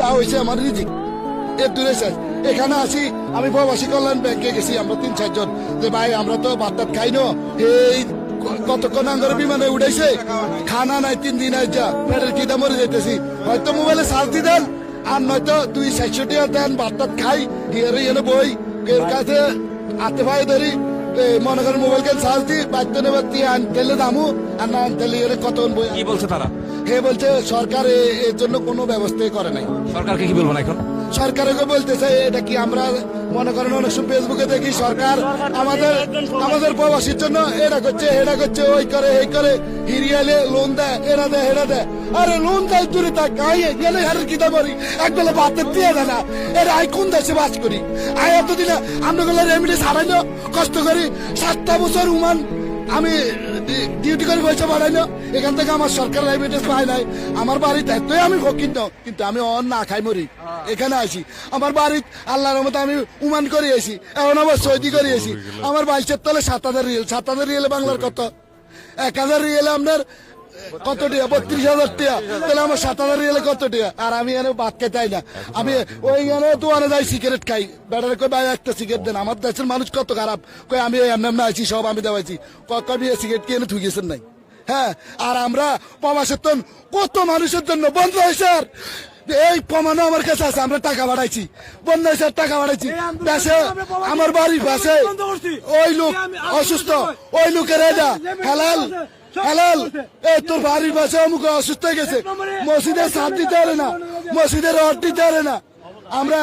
যা হয়েছে আমার রিজিক এর দূরে শেষ। এখানে আসি আমি প্রবাসী কল্যাণ ব্যাংকে গেছি, আমরা 3-4 জন, যে ভাই আমরা তো ভাত টাত খাই না, এই কতক্ষণ আঙ্গরে বিমানে উঠেছে, খানা নাই 3 দিন আজ যা পেটের খিদা মরে যাইতেছি, হয়তো মোবাইলে চার্জ দি দেন আর নয়তো 200 টাকা দেন, ভাত টাত খাই এনে বই এর কাছে আতে ভাই ধরি মনে করেন মোবাইল কে চার্জ দি বাচ্চা নেবার দিয়ে আনতেলে দামু আর না আনতেলে এর কত বই। কি বলছে তারা? হে বলছে সরকার এর জন্য কোনো ব্যবস্থাই করে নাই। সরকারকে কি বলবো না এখন? সরকারকে বলতেছে এটা কি আমরা মনে করেন অনেক সময় ফেসবুকে দেখি সরকার আমাদের প্রবাসীর জন্য এটা করছে ওই করে এই করে হিরিয়ালে লোন দেয় এরা দেয় হেরা দেয়। আরে লোন দেয় দূরে থাক গেলে হারের কিতা করি একবেলা ভাতের দিয়ে দেয় না। এরা আই কোন দেশে বাস করি আই এতদিনে আমরা গুলো রেমিডেন্স হারাইলো কষ্ট করি 7টা বছর উমান আমি ডিউটি করে পয়সা বাড়াই না, এখান থেকে আমার সরকার রেমিডেন্স পাই নাই। আমার বাড়িতে এতই আমি কিন্তু আমি অন না খাই মরি এখানে আসি। আমার বাড়িতে আল্লাহর রহমতে আমি উমান করে আসি, এখন আবার সৌদি করে আসি। আমার বাইশের তলে 7,000 রিয়েল, 7,000 রিয়েলে বাংলার কত? 1,000 রিয়েলে আপনার কত টাকা? 32,000 টাকা। তাহলে আমার 7,000 রিয়েলে কত টাকা? আর আমি এনে ভাত খাই না, আমি ওইখানে দোকানে যাই সিগারেট খাই, বেটারে কই ভাই একটা সিগারেট দেন। আমার দেশের মানুষ কত খারাপ, কই আমি এমনি আছি সব আমি দেওয়াইছি, কবি সিগারেট কিনে ঠুকিয়েছেন নাই। হ্যাঁ, আর আমরা প্রবাসের তো কত মানুষের জন্য বন্ধ হয়েছে। আর এই প্রমাণও আমার কাছে আছে, আমরা টাকা বাড়াইছি, বন্ধ হয়েছে টাকা বাড়াইছি। দেশে আমার বাড়ির পাশে ওই লোক অসুস্থ, ওই লোকের এটা হেলাল হেলাল তোর বাড়ির পাশে অমুক অসুস্থ হয়ে গেছে, মসজিদের সাথ দিতে পারে না, মসজিদের রড দিতে পারে না। আমরা